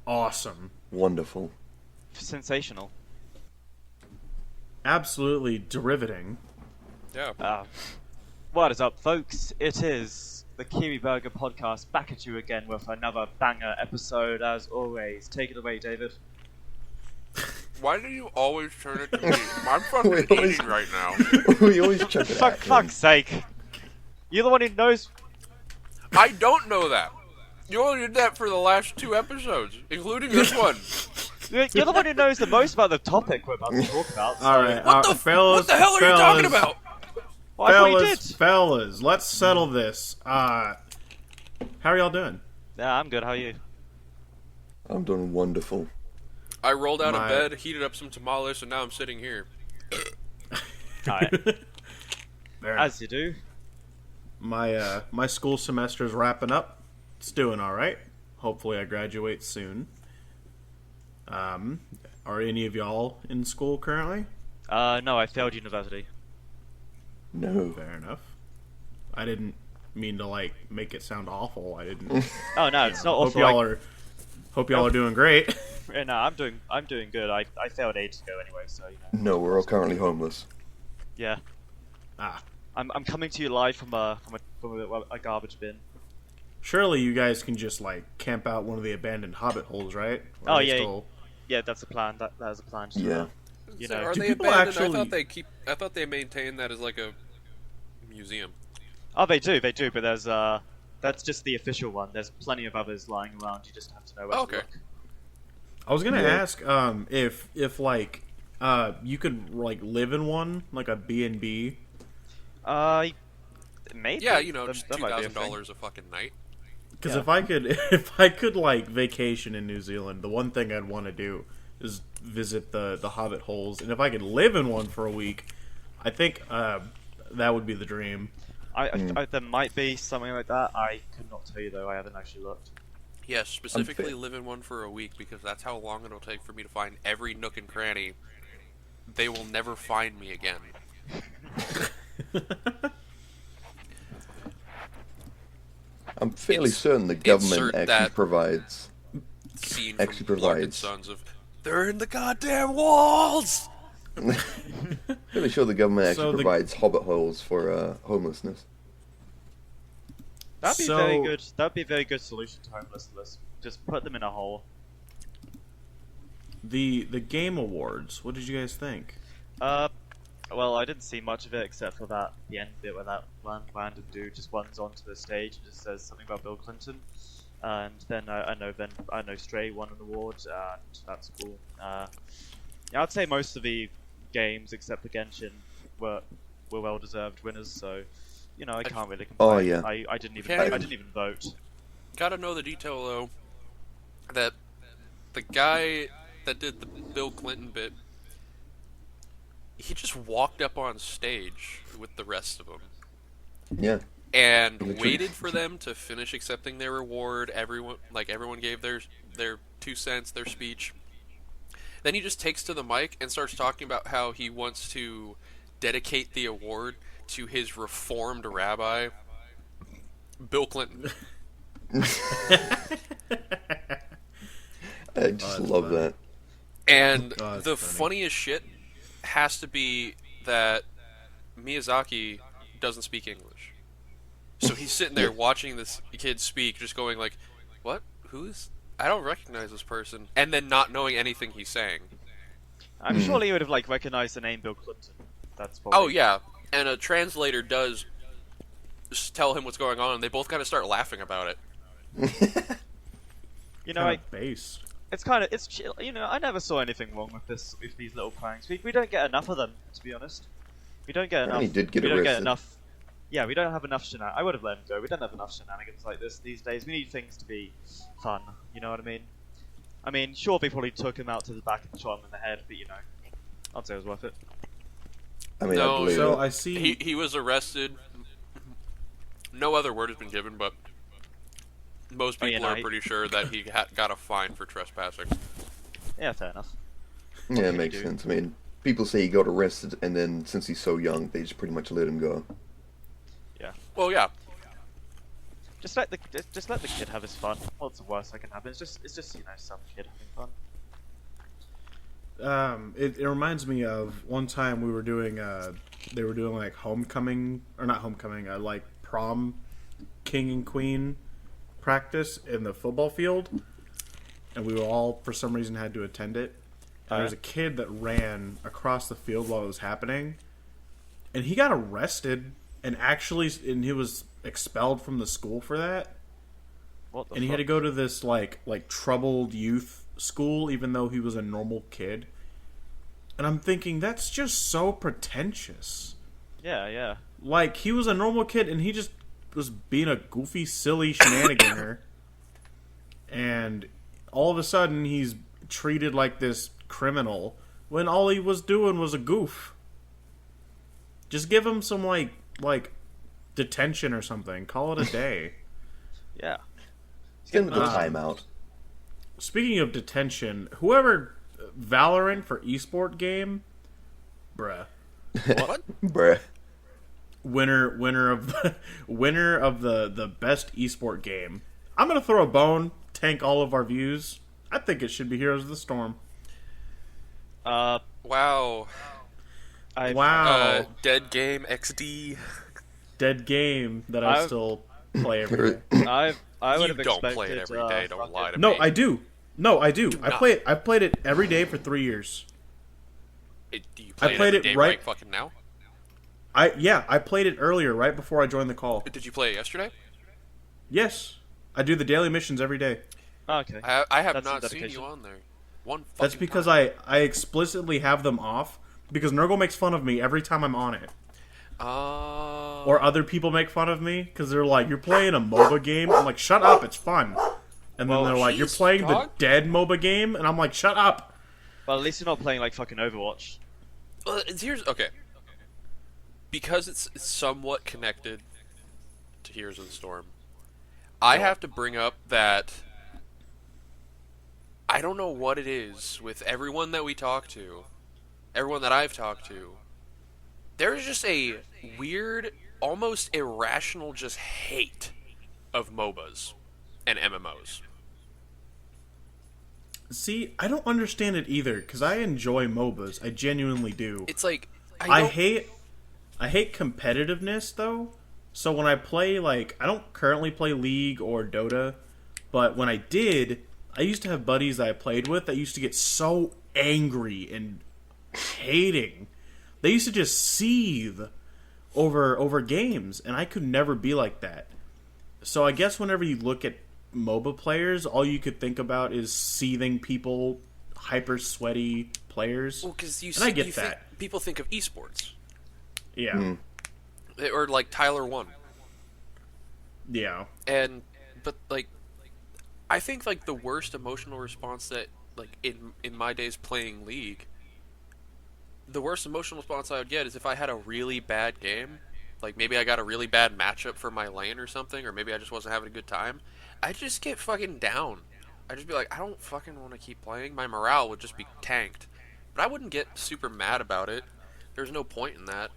awesome. Wonderful. Sensational. Absolutely derivating. Yeah. What is up, folks? It is the Kiwi Burger Podcast back at you again with another banger episode, as always. Take it away, David. Why do you always turn it to me? I'm fucking eating right now. We always check it For out. fuck's sake. You're the one who knows. I don't know that. You only did that for the last 2 episodes, including this one. You're the one who knows the most about the topic we're about to talk about. So... Alright, What the hell are you talking about? Well, I thought you did. Fellas, let's settle this. How are y'all doing? Yeah, I'm good. How are you? I'm doing wonderful. I rolled out of bed, heated up some tamales, and now I'm sitting here. Alright. As you do. My school semester's wrapping up. It's doing alright. Hopefully I graduate soon. Are any of y'all in school currently? No, I failed university. No. Fair enough. I didn't mean to make it sound awful. I didn't. Oh no, it's not awful. Hope y'all are doing great. Yeah, no, I'm doing good. I failed ages ago anyway, so you know. No, we're all currently homeless. Yeah. I'm coming to you live from a garbage bin. Surely you guys can just camp out one of the abandoned hobbit holes, right? Or Oh they yeah, still... yeah. That's a plan. That is a plan. Yeah. You So know. are Do they people abandoned? actually- I thought they maintain that as like a museum. Oh, they do, but there's that's just the official one. There's plenty of others lying around. You just have to know where to look. I was gonna Yeah. ask if you could live in one, like a B&B. Maybe. Yeah, you know, That- just that might be a $2,000 a fucking night. Because Yeah. if I could vacation in New Zealand, the one thing I'd want to do is visit the hobbit holes, and if I could live in one for a week, I think that would be the dream. There might be something like that. I could not tell you though. I haven't actually looked. Yes, specifically live in one for a week because that's how long it'll take for me to find every nook and cranny. They will never find me again. I'm fairly certain the government insert actually that provides. Scene Actually from Clark and provides. Sons of they're in the goddamn walls. Fairly sure the government So actually the- provides hobbit holes for homelessness. That'd be So- very good. That'd be a very good solution to homelessness. Just put them in a hole. The Game Awards. What did you guys think? Well, I didn't see much of it except for the end bit where that random dude just runs onto the stage and just says something about Bill Clinton, and then I know Stray won an award, and that's cool. Yeah, I'd say most of the games except for Genshin were well deserved winners, so you know I can't really complain. Oh, yeah. I didn't even Okay. I didn't even vote. Gotta know the detail though that the guy that did the Bill Clinton bit, he just walked up on stage with the rest of them Yeah. and Literally. waited for them to finish accepting their reward. Everyone gave their 2 cents, their speech. Then he just takes to the mic and starts talking about how he wants to dedicate the award to his reformed rabbi, Bill Clinton. I just love that. And Oh, that's the funny. funniest shit has to be that Miyazaki doesn't speak English. So he's sitting there watching this kid speak, just going like, what? Who is... I don't recognize this person. And then not knowing anything he's saying. I'm sure he would have recognized the name Bill Clinton. That's probably... Oh, yeah. And a translator does just tell him what's going on, and they both kind of start laughing about it. You know, Base. it's chill. You know, I never saw anything wrong with these little pranks. We don't get enough of them, to be honest. We don't get enough. He did get we don't get arrested. enough. Yeah, we don't have enough shenanigans. I would have let him go. We don't have enough shenanigans like this these days. We need things to be fun. You know what I mean? I mean, sure, they probably took him out to the back and shot him in the head, but you know, I'd say it was worth it. I mean, No, I believe So it. I see. He was arrested. No other word has been given, but most Oh, yeah, people no, are pretty sure that he got a fine for trespassing. Yeah, fair enough. Yeah, can it you makes do? sense. I mean, people say he got arrested, and then since he's so young, they just pretty much let him go. Yeah. Well, yeah. just let the kid have his fun. What's the worst that can happen? It's just some kid having fun. It reminds me of one time we were doing they were doing like homecoming, or not homecoming, like prom king and queen practice in the football field, and we were all for some reason had to attend it. And there was a kid that ran across the field while it was happening, and he got arrested and he was expelled from the school for that. What the And he fuck? had to go to this like troubled youth school, even though he was a normal kid. And I'm thinking, that's just so pretentious. Yeah. Like, he was a normal kid, and he just was being a goofy, silly shenaniganer. And all of a sudden, he's treated like this criminal, when all he was doing was a goof. Just give him some, like detention or something. Call it a day. Yeah. Send them a timeout. Speaking of detention, whoever Valorant for esport game, bruh. What? Bruh. Winner of the best esport game. I'm gonna throw a bone, tank all of our views. I think it should be Heroes of the Storm. Wow. Wow. Dead Game XD. Dead game that I I've- still play every day. I would You have don't expected. play it every day. Don't lie to No, me. I do. No, I do. not. I've played it every day for 3 years. Do you play I played it it every day right- fucking now? I played it earlier, right before I joined the call. Did you play it yesterday? Yes, I do the daily missions every day. Okay. I have That's some not seen dedication. you on there. One fucking That's because time. I explicitly have them off because Nurgle makes fun of me every time I'm on it. Or other people make fun of me because they're like, "You're playing a MOBA game." I'm like, "Shut up, it's fun." And then Well, they're like, "You're jeez, playing the dog. dead MOBA game," and I'm like, "Shut up." Well, at least you're not playing like fucking Overwatch. Well, here's okay. Because it's somewhat connected to Heroes of the Storm, I have to bring up that I don't know what it is with everyone that we talk to, everyone that I've talked to. There's just a weird, almost irrational just hate of MOBAs and MMOs. See, I don't understand it either because I enjoy MOBAs. I genuinely do. It's like I hate competitiveness though. So when I play, like, I don't currently play League or Dota, but when I did, I used to have buddies that I played with that used to get so angry and hating. They used to just seethe over games, and I could never be like that. So I guess whenever you look at MOBA players, all you could think about is seething people, hyper sweaty players. well, because and I get that. People think of esports Yeah. or like Tyler 1. Yeah. But like, I think like the worst emotional response that like in my days playing League, the worst emotional response I would get is if I had a really bad game, like maybe I got a really bad matchup for my lane or something, or maybe I just wasn't having a good time. I'd just get fucking down. I'd just be like, I don't fucking want to keep playing. My morale would just be tanked. But I wouldn't get super mad about it. There's no point in that.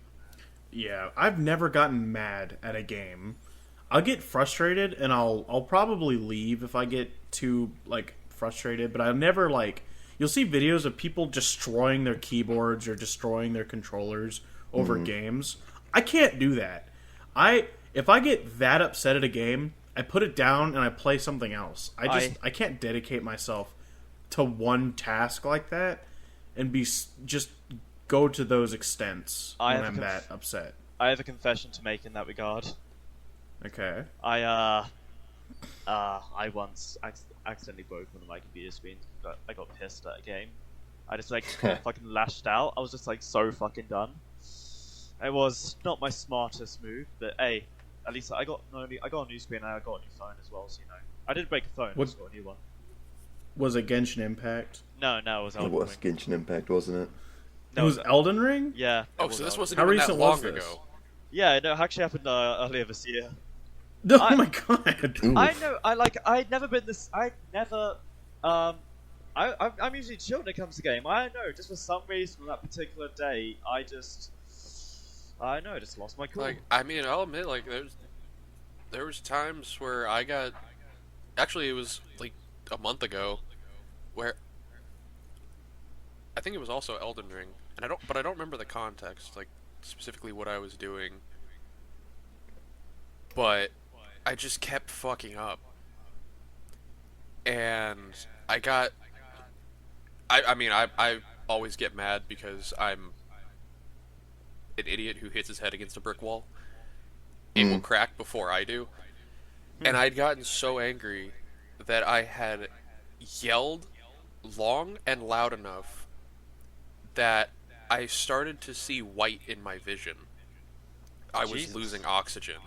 Yeah, I've never gotten mad at a game. I'll get frustrated and I'll probably leave if I get too like frustrated, but I'll never like you'll see videos of people destroying their keyboards or destroying their controllers over games. I can't do that. If I get that upset at a game, I put it down and I play something else. I can't dedicate myself to one task like that and just go to those extents when I'm that upset. I have a confession to make in that regard. Okay. I once accidentally broke one of my computer screens. But I got pissed at a game. I just like fucking lashed out. I was just like so fucking done. It was not my smartest move, but hey, at least I got a new screen and I got a new phone as well. So you know, I didn't break a phone. I just got a new one. Was it Genshin Impact? No, it was It Elden was Ring. Genshin Impact, wasn't it? It was Elden Ring? Yeah. Oh, it was so this Elden wasn't How even that recent long was this? ago. Yeah, no, it actually happened earlier this year. Oh my god. Ooh. I know. I'd never been this. I never. I'm usually chill when it comes to game. I don't know. Just for some reason on that particular day, I just lost my cool. Like, I mean, I'll admit, like, there was times where I got. Actually, it was like a month ago, where I think it was also Elden Ring, and I don't remember the context, like specifically what I was doing. But I just kept fucking up, and I got. I mean, I always get mad because I'm an idiot who hits his head against a brick wall. It will crack before I do. And I'd gotten so angry that I had yelled long and loud enough that I started to see white in my vision. I was Jesus. losing oxygen.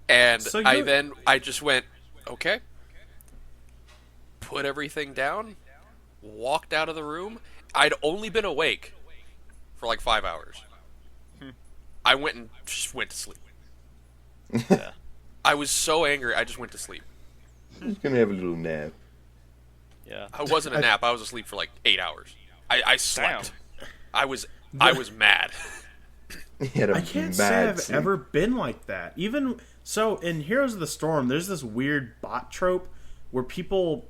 And So I just went, okay, put everything down, walked out of the room. I'd only been awake for like 5 hours. I went and just went to sleep. Yeah. I was so angry, I just went to sleep. He's gonna have a little nap. Yeah. I wasn't a nap. I was asleep for like 8 hours. I slept. I was mad. He had a I can't mad say I've sleep. ever been like that. Even so, in Heroes of the Storm, there's this weird bot trope where people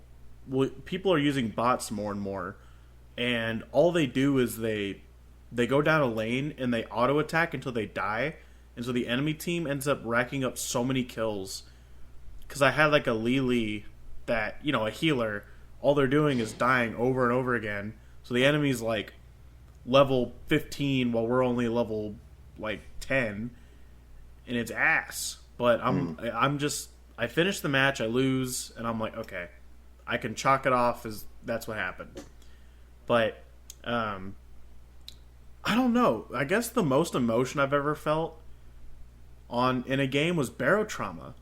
are using bots more and more, and all they do is they go down a lane and they auto attack until they die, and so the enemy team ends up racking up so many kills. Because I had like a Lily that, a healer, all they're doing is dying over and over again. So the enemy's like level 15 while we're only level like 10, and it's ass. But I finish the match, I lose, and I'm like, okay, I can chalk it off as that's what happened. But I don't know. I guess the most emotion I've ever felt in a game was barotrauma.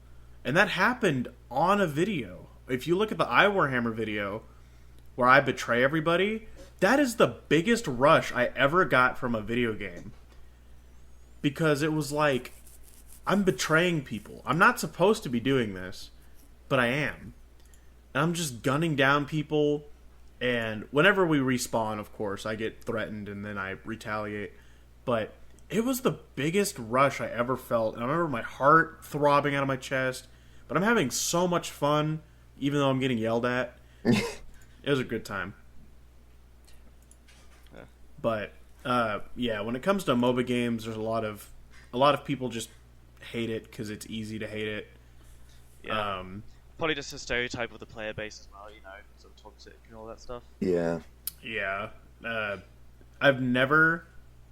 And that happened on a video. If you look at the iWarhammer video where I betray everybody, that is the biggest rush I ever got from a video game. Because it was like, I'm betraying people. I'm not supposed to be doing this, but I am. And I'm just gunning down people, and whenever we respawn, of course, I get threatened and then I retaliate. But it was the biggest rush I ever felt, and I remember my heart throbbing out of my chest. But I'm having so much fun, even though I'm getting yelled at. It was a good time. Yeah. But yeah, when it comes to MOBA games, there's a lot of people just hate it because it's easy to hate it. Yeah. Probably just a stereotype of the player base as well, sort of toxic and all that stuff. Yeah. Yeah. I've never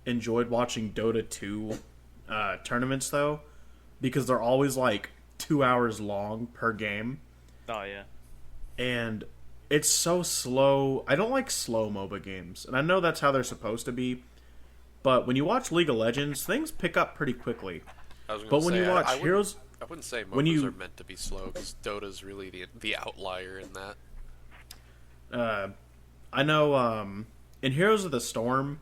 enjoyed watching Dota 2 tournaments, though, because they're always like 2 hours long per game. Oh, yeah. And it's so slow. I don't like slow MOBA games, and I know that's how they're supposed to be. But when you watch League of Legends, things pick up pretty quickly. But when you watch Heroes... I wouldn't say MOBAs are meant to be slow, because Dota's really the outlier in that. I know in Heroes of the Storm,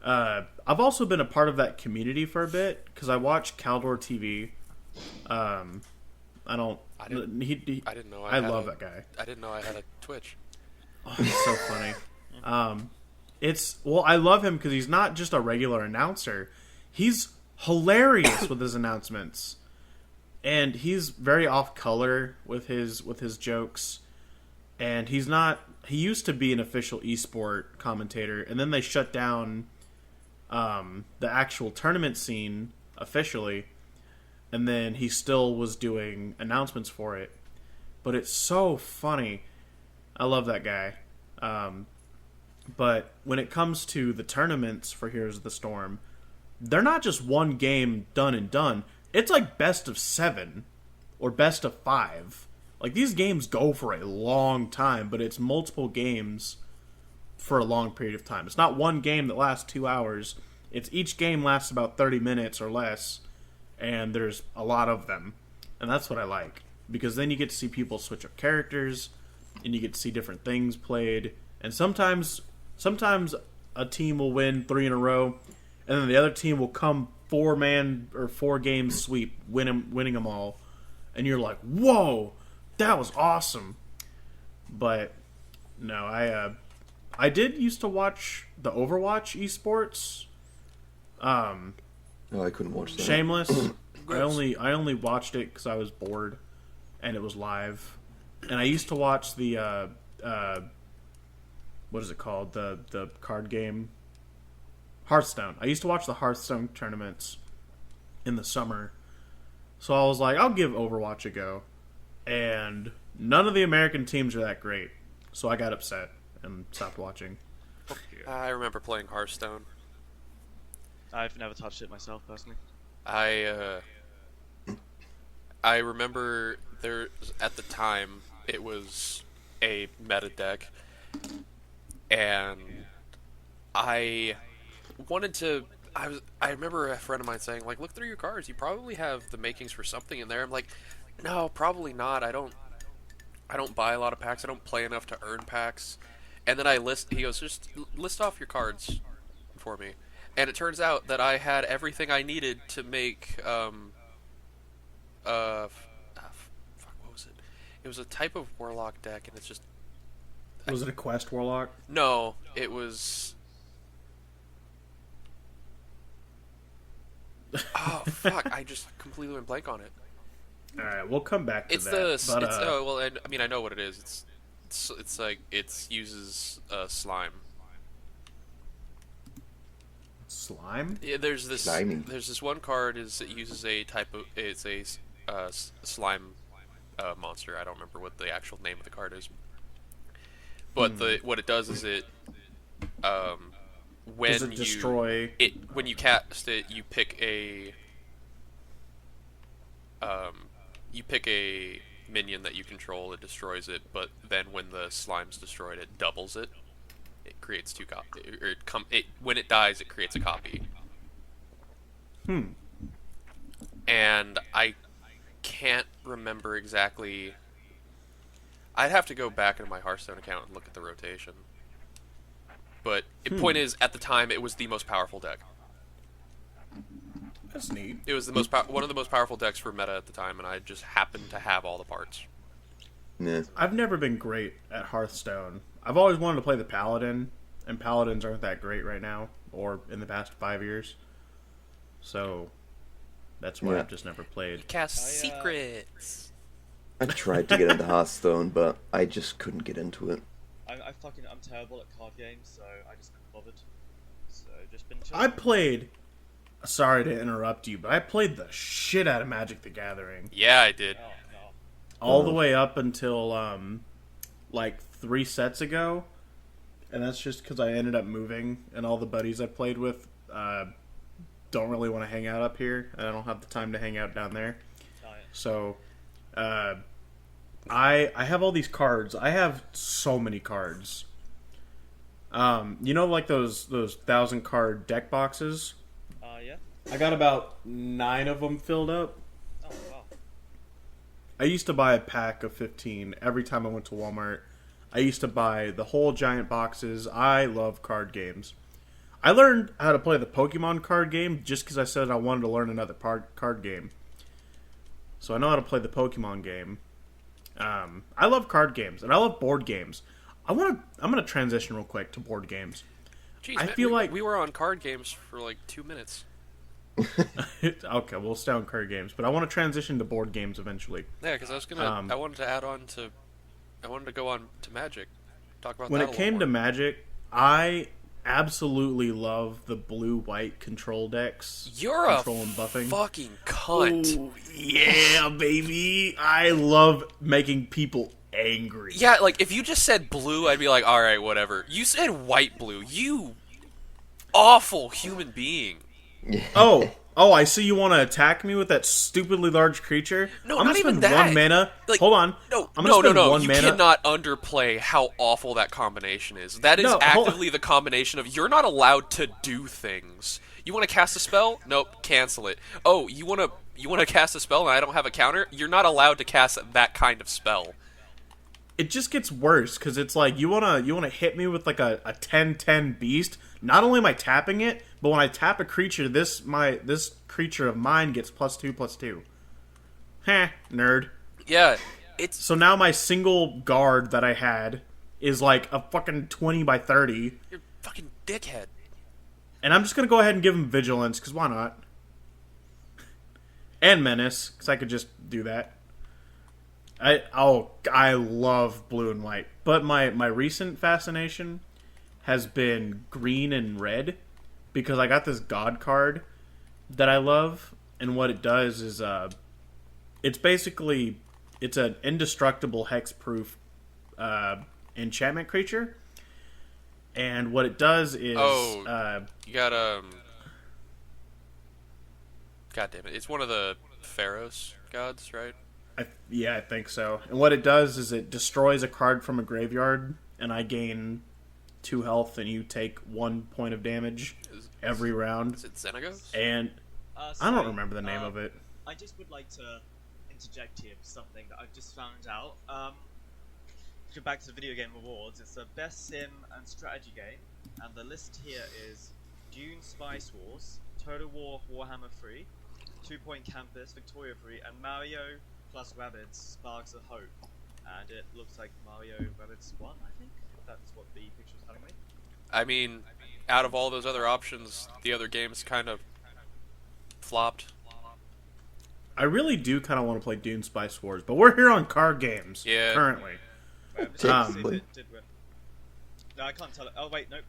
I've also been a part of that community for a bit, because I watch Caldor TV. I didn't know. I love that guy. I didn't know I had a Twitch. Oh, he's so funny. I love him because he's not just a regular announcer. He's hilarious with his announcements, and he's very off color with his jokes. And he's not. He used to be an official esport commentator, and then they shut down the actual tournament scene officially. And then he still was doing announcements for it. But it's so funny. I love that guy. But when it comes to the tournaments for Heroes of the Storm, they're not just one game done and done. It's like best of 7 or best of 5. Like, these games go for a long time, but it's multiple games for a long period of time. It's not one game that lasts 2 hours. It's each game lasts about 30 minutes or less. And there's a lot of them. And that's what I like. Because then you get to see people switch up characters, and you get to see different things played. And sometimes a team will win 3 in a row, and then the other team will come 4-man or 4-game sweep, winning them all. And you're like, whoa, that was awesome. But no, I did used to watch the Overwatch esports. Oh, I couldn't watch that. Shameless. Gross. I only watched it because I was bored, and it was live. And I used to watch the what is it called? The card game Hearthstone. I used to watch the Hearthstone tournaments in the summer. So I was like, I'll give Overwatch a go. And none of the American teams are that great. So I got upset and stopped watching. I remember playing Hearthstone. I've never touched it myself personally. I remember there at the time it was a meta deck, and I wanted to. I remember a friend of mine saying, like, look through your cards. You probably have the makings for something in there. I'm like, no, probably not. I don't buy a lot of packs. I don't play enough to earn packs. And then he goes, just list off your cards for me. And it turns out that I had everything I needed to make, fuck, what was it? It was a type of Warlock deck, and it's just... Was it a Quest Warlock? No, it was... Oh, fuck, I just completely went blank on it. Alright, we'll come back to It's that. oh, well, I mean, I know what it is. It's like, it uses, slime. Slime? Yeah, there's this Slimy. there's this one card it uses a type of it's a slime monster. I don't remember what the actual name of the card is, but what it does is it when Does it destroy? When you cast it, you pick a minion that you control. It destroys it, but then when the slime's destroyed, it doubles it. It creates two copies. When it dies, it creates a copy. And I can't remember exactly. I'd have to go back into my Hearthstone account and look at the rotation. But the point is, at the time, it was the most powerful deck. That's neat. It was the one of the most powerful decks for meta at the time, and I just happened to have all the parts. Yeah. I've never been great at Hearthstone. I've always wanted to play the Paladin, and Paladins aren't that great right now, or in the past 5 years. So, that's why Yeah. I've just never played. Cast secrets. I tried to get into Hearthstone, but I just couldn't get into it. I'm terrible at card games, so I just never bothered. So just been I played... Sorry to interrupt you, but I played the shit out of Magic the Gathering. Yeah, I did. Oh no. All the way up until, like 3 sets ago. And that's just because I ended up moving, and all the buddies I played with don't really want to hang out up here, and I don't have the time to hang out down there. Oh, yeah. So, I have all these cards. I have so many cards. You know, like those 1,000-card deck boxes? Yeah. I got about 9 of them filled up. Oh wow. I used to buy a pack of 15 every time I went to Walmart. I used to buy the whole giant boxes. I love card games. I learned how to play the Pokemon card game just because I said I wanted to learn another card game. So I know how to play the Pokemon game. I love card games, and I love board games. I'm gonna transition real quick to board games. Jeez, I man, feel like we were on card games for like 2 minutes. Okay, we'll stay on card games, but I want to transition to board games eventually. Yeah, because I was gonna. I wanted to add on to. I wanted to go on to Magic. Talk about When that it a came to little more. Magic, I absolutely love the blue-white control decks. You're a control and buffing. fucking cunt. Ooh, yeah, baby. I love making people angry. Yeah, like if you just said blue, I'd be like, all right, whatever. You said white blue. You awful human being. Oh, I see you want to attack me with that stupidly large creature? No, I'm not gonna even spend that. 1 mana. Like, Hold on. No, I'm gonna spend no. 1 You mana. cannot underplay how awful that combination is. That is No, hold- actively the combination of you're not allowed to do things. You want to cast a spell? Nope, cancel it. Oh, you want to cast a spell and I don't have a counter? You're not allowed to cast that kind of spell. It just gets worse because it's like you wanna hit me with like a 10/10 beast. Not only am I tapping it, but when I tap a creature, this creature of mine gets +2/+2. Heh, nerd. Yeah, it's So now my single guard that I had is like a fucking 20/30, you're a fucking dickhead. and I'm just gonna go ahead and give him vigilance because why not? and Menace, because I could just do that. I love blue and white, but my recent fascination has been green and red, because I got this God card that I love, and what it does is it's basically it's an indestructible hexproof enchantment creature, and what it does is you got God damn it! It's one of the Pharaoh's gods, right? I think so. And what it does is it destroys a card from a graveyard, and I gain 2 health, and you take 1 point of damage every round. Is it Xenagos? And I don't remember the name of it. I just would like to interject here for something that I've just found out. Go back to the video game awards. It's the best sim and strategy game, and the list here is Dune Spice Wars, Total War Warhammer 3, 2 Point Campus Victoria 3, and Mario plus Rabbids Sparks of Hope. And it looks like Mario Rabbids 1, I think. That's what the picture's telling me. I mean, out of all those other options, the other games kind of flopped. I really do kind of want to play Dune Spice Wars, but we're here on card games currently. Wait, I'm just gonna see if it did win. No, I can't tell it. Oh, wait, nope.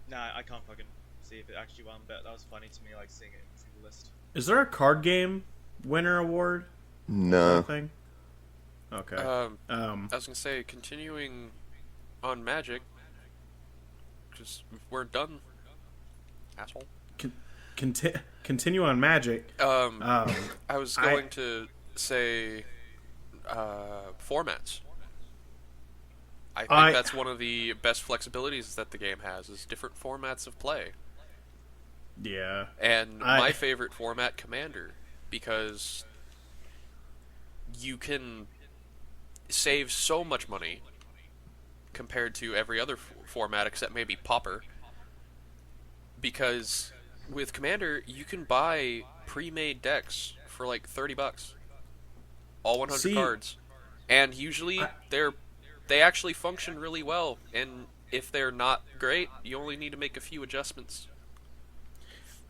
Nah, I can't fucking see if it actually won, but that was funny to me, like, seeing it through the list. Is there a card game winner award? No. Thing? Okay. I was gonna say, continuing on Magic, because we're done, asshole. Continue on Magic. I was going to say formats. I think that's one of the best flexibilities that the game has, is different formats of play. Yeah. And my favorite format, Commander, because you can save so much money compared to every other format except maybe Pauper. Because with Commander, you can buy pre-made decks for like $30. All 100 cards. And usually they actually function really well, and if they're not great, you only need to make a few adjustments.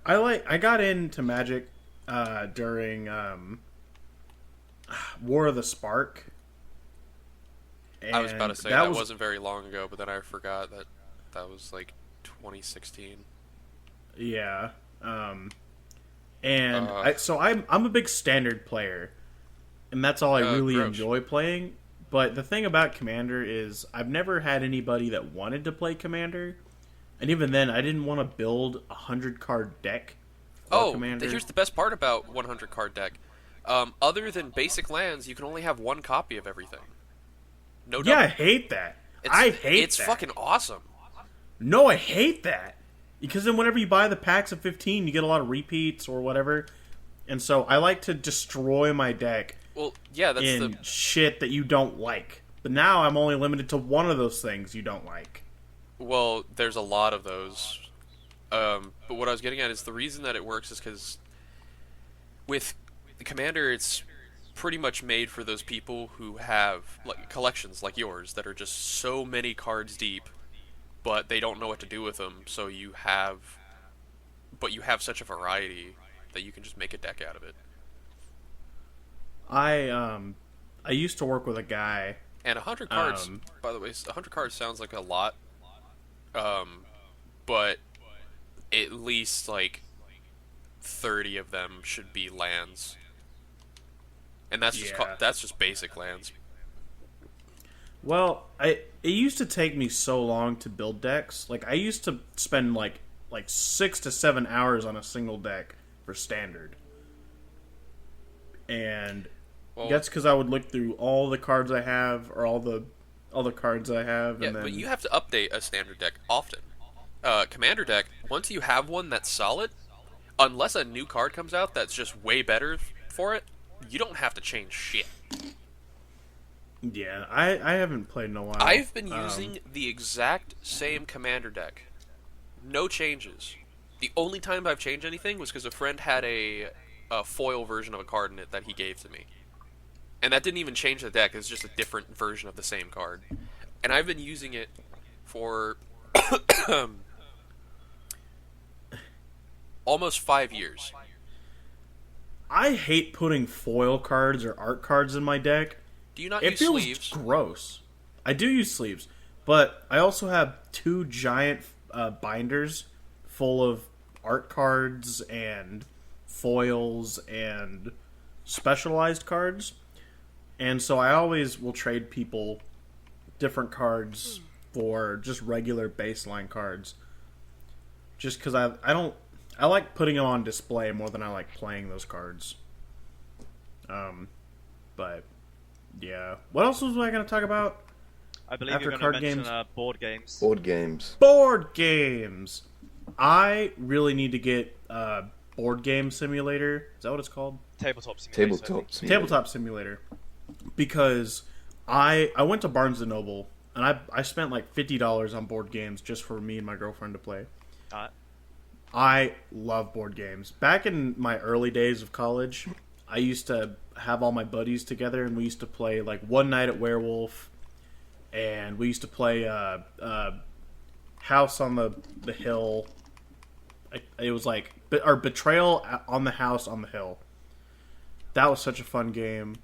I got into Magic during War of the Spark. I was about to say that wasn't very long ago, but then I forgot that was like 2016. Yeah. So I'm a big standard player, and that's all I really enjoy playing. But the thing about Commander is I've never had anybody that wanted to play Commander, and even then I didn't want to build a 100-card deck for Commander. Here's the best part about 100-card deck. Other than basic lands, you can only have 1 copy of everything. No double. Yeah, I hate that. It's fucking awesome. No, I hate that. Because then whenever you buy the packs of 15, you get a lot of repeats or whatever. And so I like to destroy my deck shit that you don't like. But now I'm only limited to one of those things you don't like. Well, there's a lot of those. But what I was getting at is the reason that it works is because with Commander, it's pretty much made for those people who have like collections like yours that are just so many cards deep, but they don't know what to do with them. So you have such a variety that you can just make a deck out of it. I used to work with a guy, and 100 cards. By the way, 100 cards sounds like a lot, but at least like 30 of them should be lands. And that's just basic lands. Well, it used to take me so long to build decks. Like I used to spend like 6 to 7 hours on a single deck for standard. And that's because I would look through all the cards I have, or all the cards I have. Yeah, and then... but you have to update a standard deck often. Commander deck, once you have one that's solid, unless a new card comes out that's just way better for it, you don't have to change shit. Yeah, I haven't played in a while. I've been using the exact same Commander deck. No changes. The only time I've changed anything was because a friend had a foil version of a card in it that he gave to me. And that didn't even change the deck, it's just a different version of the same card. And I've been using it for almost 5 years. I hate putting foil cards or art cards in my deck. Do you not It use feels sleeves? gross. I do use sleeves, but I also have 2 giant binders full of art cards and foils and specialized cards. And so I always will trade people different cards for just regular baseline cards. Just because I like putting them on display more than I like playing those cards. But yeah, what else was I going to talk about? I believe After you're going card to mention games? board games. Board games. Board games. I really need to get Board Game Simulator. Is that what it's called? Tabletop simulator. Tabletop simulator. Tabletop Simulator. Because I went to Barnes & Noble, and I spent like $50 on board games just for me and my girlfriend to play. Alright. I love board games. Back in my early days of college, I used to have all my buddies together, and we used to play like One Night at Werewolf, and we used to play House on the Hill. It was like Betrayal on the House on the Hill. That was such a fun game.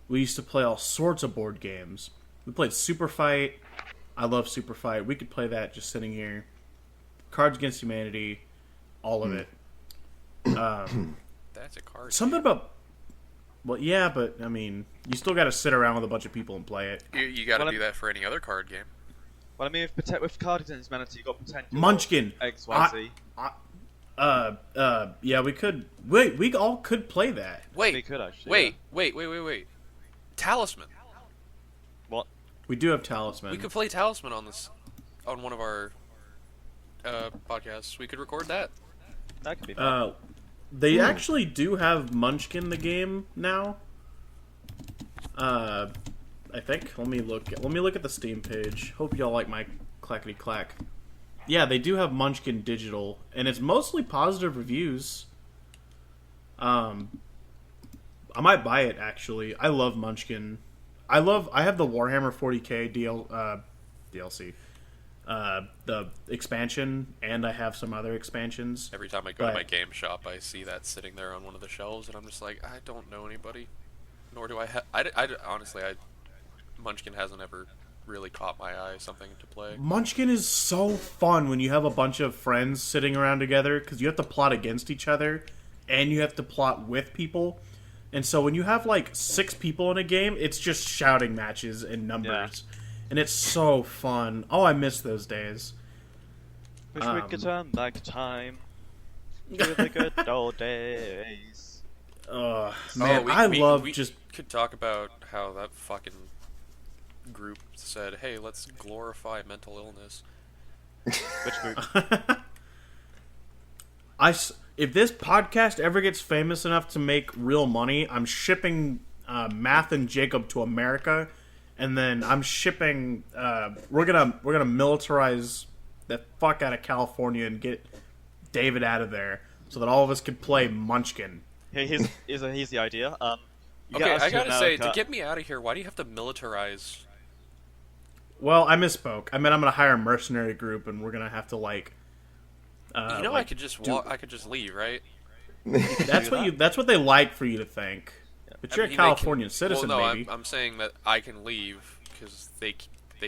We used to play all sorts of board games. We played Super Fight. I love Super Fight. We could play that just sitting here. Cards Against Humanity. All of it. That's a card. Something about... Well, yeah, but, I mean, you still got to sit around with a bunch of people and play it. You got to Well, do that for any other card game. Well, I mean, with Card Against Humanity, you've got potential. Munchkin. X, Y, Z. Yeah, we could... Wait, we all could play that. Wait, We could actually. wait. Talisman. What? We do have Talisman. We could play Talisman on one of our podcasts. We could record that. That could be fun. They actually do have Munchkin the game now. I think. Let me look at the Steam page. Hope y'all like my clackety clack. Yeah, they do have Munchkin digital, and it's mostly positive reviews. I might buy it actually. I love Munchkin. I have the Warhammer 40k DLC. The expansion, and I have some other expansions. Every time I go to But- my game shop, I see that sitting there on one of the shelves, and I'm just like, I don't know anybody. Nor do I honestly, Munchkin hasn't ever really caught my eye, something to play. Munchkin is so fun when you have a bunch of friends sitting around together, because you have to plot against each other, and you have to plot with people. And so when you have like 6 people in a game, it's just shouting matches and numbers. And it's so fun. Oh, I miss those days. Wish we could turn back time to the good old days. Man, we could talk about how that fucking group said, "Hey, let's glorify mental illness." Which group? If this podcast ever gets famous enough to make real money, I'm shipping Math and Jacob to America, and then I'm shipping. We're gonna militarize the fuck out of California and get David out of there, so that all of us could play Munchkin. Here's the idea. You Okay, get us I to gotta say, to America- get me out of here, why do you have to militarize? Well, I misspoke. I meant I'm gonna hire a mercenary group, and we're gonna have to like. I could just I could just leave, right? That's what they like for you to think. But you're I mean, a Californian citizen, well, no, baby. I'm saying that I can leave because they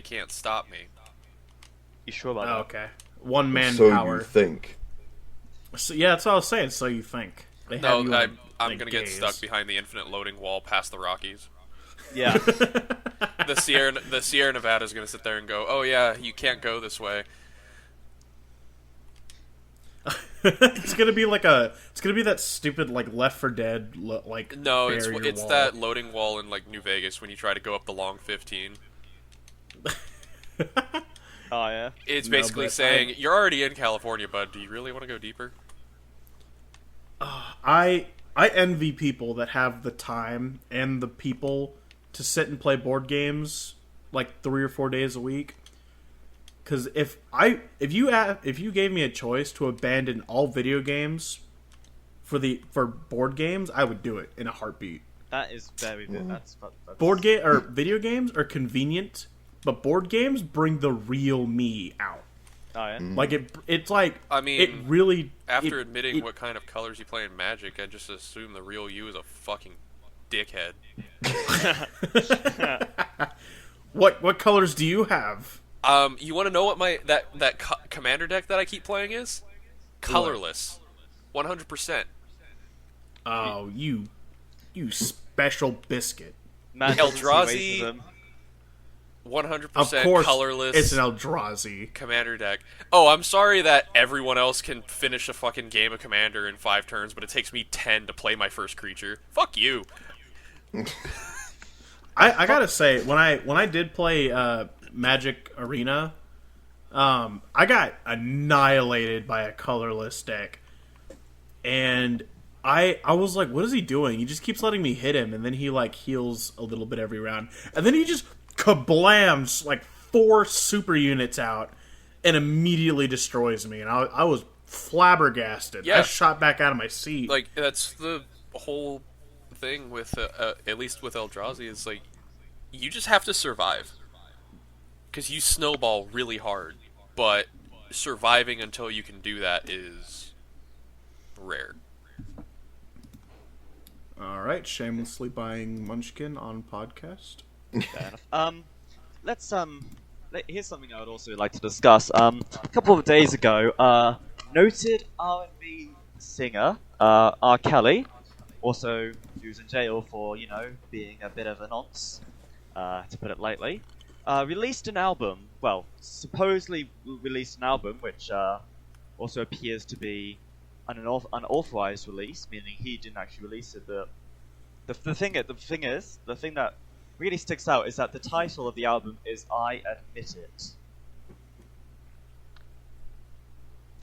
can't stop me. You sure about Oh, that? okay. One man So power. you think? So, yeah, that's what I was saying. So you think? They No, have you I'm in gonna get gaze. stuck behind the infinite loading wall past the Rockies. Yeah. The Sierra Nevada is gonna sit there and go, "Oh yeah, you can't go this way." It's gonna be that stupid like Left 4 Dead like No, it's barrier wall. that loading wall in like New Vegas when you try to go up the long 15. Oh yeah. It's No, basically but saying you're already in California, bud. Do you really want to go deeper? I envy people that have the time and the people to sit and play board games like 3 or 4 days a week. Because if you gave me a choice to abandon all video games for board games, I would do it in a heartbeat. That is very good. That's Video games are convenient, but board games bring the real me out. Oh, yeah. Like it's like I mean, it really After it- admitting it- what kind of colors you play in Magic, I just assume the real you is a fucking dickhead. what colors do you have? You want to know what my that commander deck that I keep playing is? Colorless, 100%. Oh, you special biscuit. Man doesn't see Eldrazi- racism. 100% Of course, colorless. it's an Eldrazi. Commander deck. Oh, I'm sorry that everyone else can finish a fucking game of Commander in 5 turns, but it takes me 10 to play my first creature. Fuck you. I gotta say, when I did play Magic Arena, I got annihilated by a colorless deck, and I was like, what is he doing? He just keeps letting me hit him, and then he like heals a little bit every round, and then he just kablams like 4 super units out and immediately destroys me, and I was flabbergasted. Yeah. I shot back out of my seat. Like, that's the whole thing with, at least with Eldrazi, is like, you just have to survive. Because you snowball really hard, but surviving until you can do that is rare. All right, shamelessly buying Munchkin on podcast. Fair enough. Here's something I would also like to discuss. A couple of days ago, noted R&B singer R. Kelly, also who's in jail for being a bit of a nonce, to put it lightly, released an album. Well, supposedly released an album, which also appears to be an unauthorized release, meaning he didn't actually release it. The thing that really sticks out is that the title of the album is "I Admit It."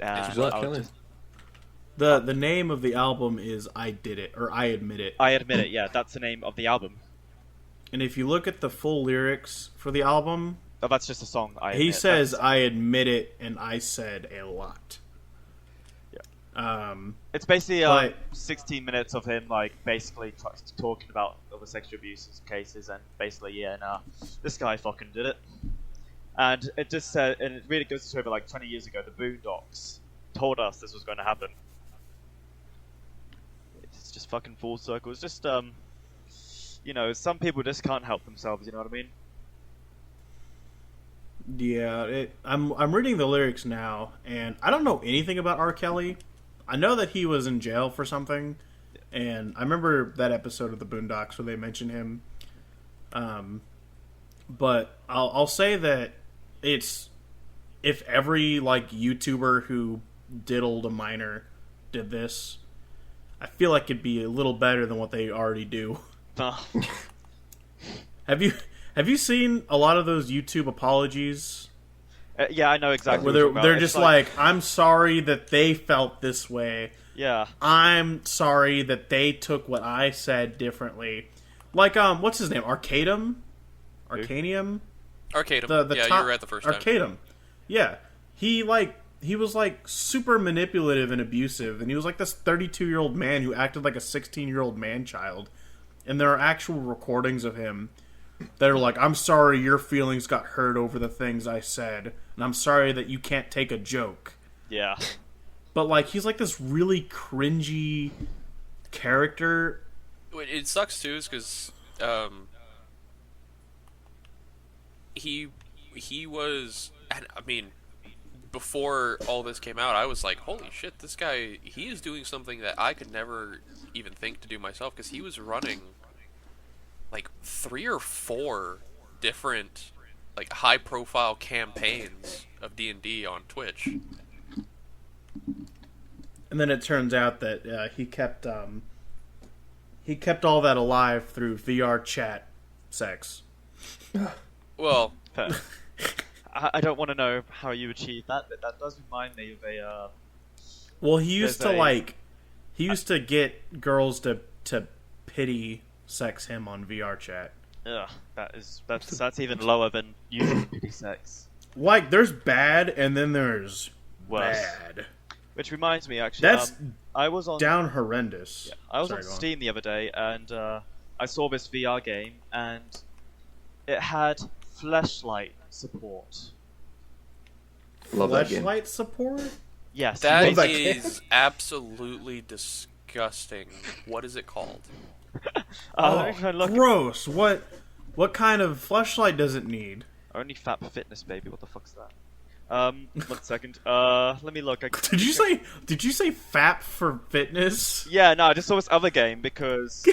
Who's that, I'll Kelly? just- The name of the album is I Did It, or I Admit It. I Admit It. Yeah, that's the name of the album. And if you look at the full lyrics for the album, Oh, that's just a song. he says, I admit it, and I said a lot. Yeah. It's basically but- 16 minutes of him basically talking about other sexual abuse cases, and basically, this guy fucking did it. And it just said, and it really goes to over 20 years ago, the Boondocks told us this was going to happen. It's just fucking full circle. It's just some people just can't help themselves. You know what I mean? Yeah, I'm reading the lyrics now, and I don't know anything about R. Kelly. I know that he was in jail for something, and I remember that episode of the Boondocks where they mention him. But I'll say that it's, if every YouTuber who diddled a minor did this, I feel like it'd be a little better than what they already do. Have you seen a lot of those YouTube apologies? Yeah, I know exactly. Where what you're they're about. just It's I'm sorry that they felt this way. yeah. I'm sorry that they took what I said differently. What's his name? Arcadium? Arcanium? Arcadium. The Yeah, top, you were right the first time. Arcadium. Yeah. He was super manipulative and abusive, and he was this 32-year-old man who acted like a 16-year-old man-child. And there are actual recordings of him that are I'm sorry your feelings got hurt over the things I said, and I'm sorry that you can't take a joke. Yeah. But he's this really cringy character. It sucks too, is because he was. I mean, before all this came out, I was like, holy shit, this guy, he is doing something that I could never even think to do myself, because he was running 3 or 4 different high profile campaigns of D&D on Twitch. And then it turns out that he kept all that alive through VR chat sex. Well, I don't want to know how you achieved that, but that does remind me of a. Well, he used There's to he used to get girls to pity sex him on VR chat. Ugh, that's even lower than usual pity sex. There's bad, and then there's Worse. bad. Which reminds me, actually, That's I was on down horrendous. Yeah, I was Sorry, on go on. Steam the other day, and I saw this VR game, and it had fleshlight support. Love that game. Fleshlight support? Yes. That Love that is absolutely disgusting. What is it called? Let me try and look. Gross. What kind of fleshlight does it need? Only Fat Fitness, baby. What the fuck's that? 1 second. Let me look. Did you say FAP for fitness? Yeah, no, I just saw this other game because.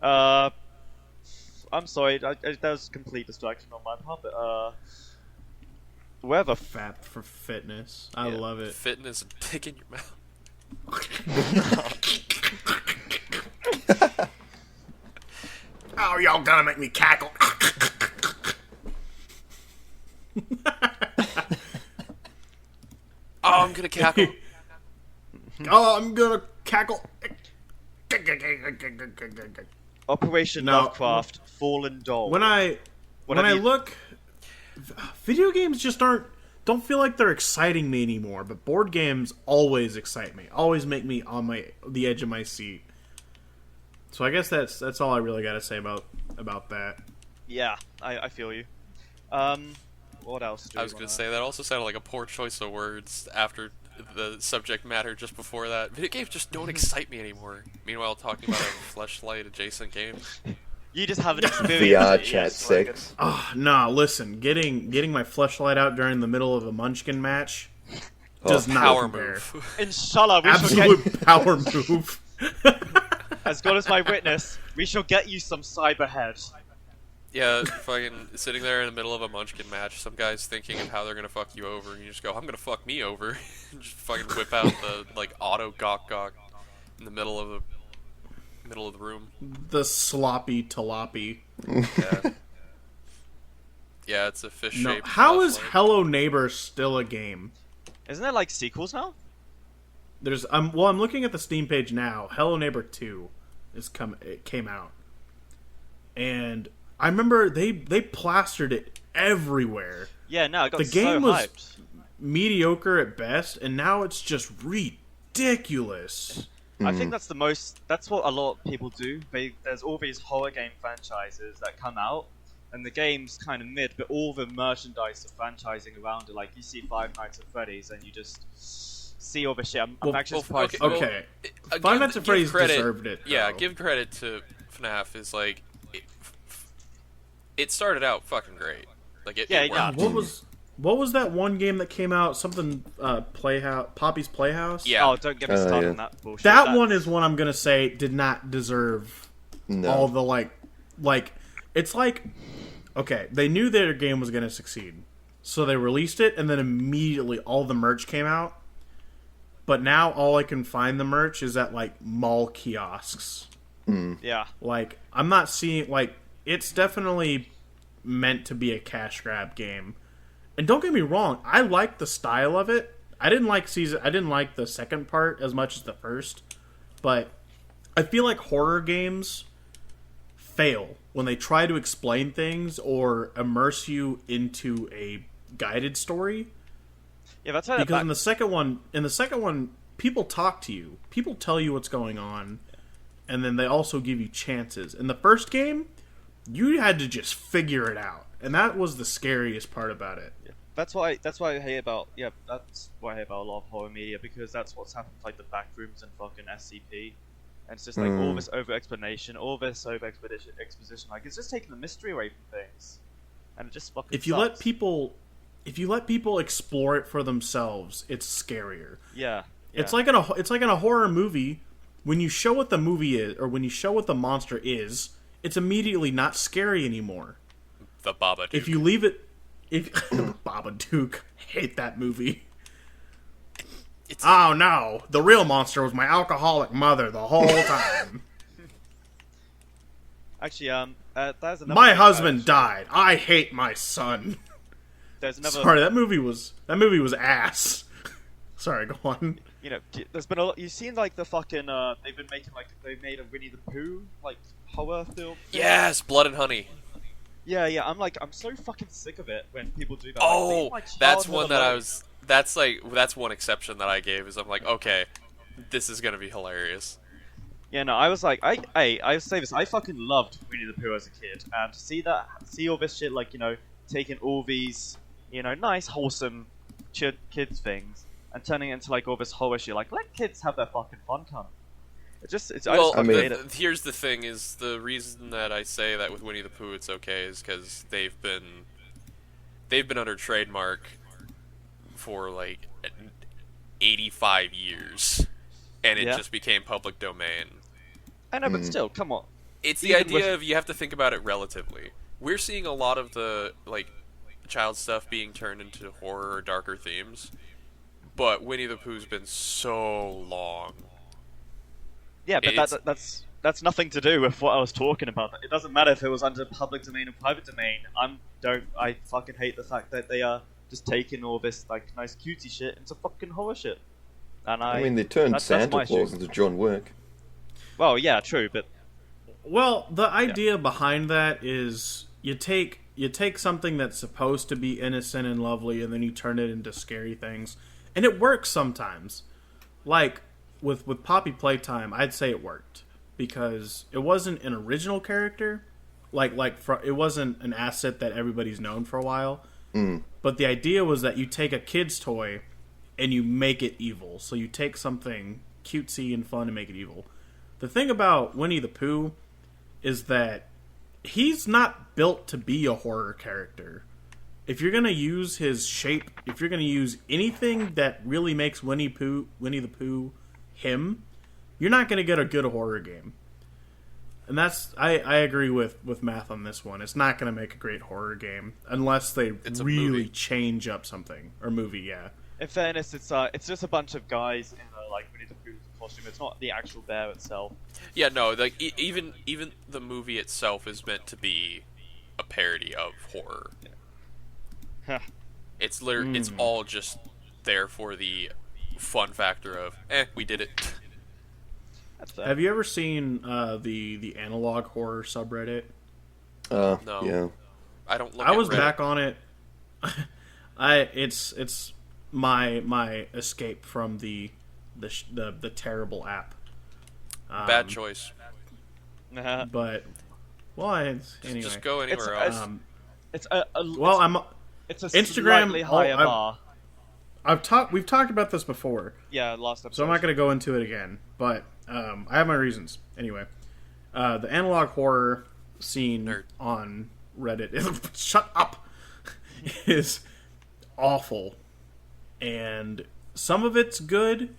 I'm sorry, that was a complete distraction on my part, but where the FAP for fitness. I love it. Fitness and dick in your mouth. Oh, y'all gonna make me cackle. Oh, I'm gonna cackle. Oh, I'm gonna cackle. Operation No. Lovecraft Fallen Doll. When I look, video games just don't feel like they're exciting me anymore. But board games always excite me, always make me on the edge of my seat. So I guess that's all I really got to say about that. Yeah, I feel you. What else? I was gonna say that also sounded like a poor choice of words after the subject matter just before that. Video games just don't excite me anymore. Meanwhile, talking about a fleshlight adjacent game. You just haven't experienced VR it Chat yet, Logan. 6. Oh, nah, listen, getting my fleshlight out during the middle of a Munchkin match does not Power compare. move. Inshallah, we shall get. Absolute power move. As God is my witness, we shall get you some cyberhead. Yeah, fucking sitting there in the middle of a Munchkin match, some guy's thinking of how they're gonna fuck you over, and you just go, "I'm gonna fuck me over," and just fucking whip out the like auto gawk in the middle of the room. The sloppy tilapy. Yeah, yeah, it's a fish No, shaped. how is Hello Neighbor still a game? Isn't there like sequels now? There's I'm looking at the Steam page now. Hello Neighbor 2 it came out. And I remember they plastered it everywhere. Yeah, no, it got The so game was hyped. mediocre at best, and now it's just ridiculous. I think that's what a lot of people do. There's all these horror game franchises that come out, and the game's kind of mid, but all the merchandise of franchising around it, like you see Five Nights at Freddy's, and you just see all the shit. I'm actually surprised. Okay. Five Nights at Freddy's deserved it, Yeah, though. give credit to FNAF. Is like it started out fucking great. Like it worked. What was that one game that came out? Something Playhouse, Poppy's Playhouse. Yeah. Oh, don't get me started yeah. on that bullshit. That one is one I'm gonna say did not deserve No. all the like. It's like, okay, they knew their game was gonna succeed, so they released it, and then immediately all the merch came out. But now all I can find the merch is at like mall kiosks. Yeah. Like I'm not seeing like it's definitely meant to be a cash grab game. And don't get me wrong, I like the style of it. I didn't like the second part as much as the first, but I feel like horror games fail when they try to explain things or immerse you into a guided story. Yeah, that's how Because in the second one, people talk to you. People tell you what's going on, and then they also give you chances. In the first game, you had to just figure it out, and that was the scariest part about it. That's why I hate about that's why I hate about a lot of horror media, because that's what's happened to, like, the back rooms and fucking SCP, and it's just like all this over explanation, all this over exposition, like it's just taking the mystery away from things, and it just fucking. If you let people explore it for themselves, it's scarier. yeah. It's like in a horror movie. When you show what the movie is, or when you show what the monster is, it's immediately not scary anymore. The Babadook. If you leave it, Babadook, hate that movie. Oh no, the real monster was my alcoholic mother the whole time. Actually, that's another. My thing husband died. I hate my son. There's another. Sorry, that movie was ass. Sorry, go on. You know, there's been a lot. You've seen like the fucking. They've been making they made a Winnie the Pooh like horror film. Yes, Blood and Honey. Yeah. I'm so fucking sick of it when people do that. Oh, like, leave my that's childhood one that I alone. was. That's one exception that I gave. Is I'm like, okay, this is gonna be hilarious. Yeah, no, I was like, I say this, I fucking loved Winnie the Pooh as a kid, and to see all this shit, like, you know, taking all these nice, wholesome, kids things, and turning it into like all this horror shit. Like, let kids have their fucking fun, cunt. I just fucking hate it. Here's the thing: is the reason that I say that with Winnie the Pooh it's okay is because they've been under trademark for like 85 years, and it just became public domain. I know, but still, come on. It's the idea of you have to think about it relatively. We're seeing a lot of the like child stuff being turned into horror or darker themes, but Winnie the Pooh's been so long. Yeah, but that's nothing to do with what I was talking about. It doesn't matter if it was under public domain or private domain. I fucking hate the fact that they are just taking all this like nice cutesy shit into fucking horror shit. And I mean, they turned that's Santa my Claus issue. into John Wick. Well, yeah, true, but Well, the idea behind that is you take something that's supposed to be innocent and lovely, and then you turn it into scary things, and it works sometimes. Like with Poppy Playtime, I'd say it worked because it wasn't an original character, it wasn't an asset that everybody's known for a while. But the idea was that you take a kid's toy and you make it evil. So you take something cutesy and fun and make it evil. The thing about Winnie the Pooh is that he's not built to be a horror character. If you're going to use his shape, if you're going to use anything that really makes Winnie the Pooh him, you're not going to get a good horror game. And that's I agree with Math on this one. It's not going to make a great horror game unless they really change up something. Or movie, yeah. in fairness, it's just a bunch of guys in like Winnie the Pooh costume. It's not the actual bear itself. Yeah, no, like even the movie itself is meant to be a parody of horror. Huh. It's it's all just there for the fun factor of we did it. That's fair. Have you ever seen the analog horror subreddit? No. Yeah. I don't look I at was Reddit. back on it. It's my escape from the terrible app. Bad choice. But anyway. Just go anywhere else. It's it's a Instagram. slightly higher bar. We've talked about this before, Yeah, last episode. so I'm not going to go into it again. But I have my reasons. Anyway, the analog horror scene Nerd. on Reddit shut up is awful, and some of it's good,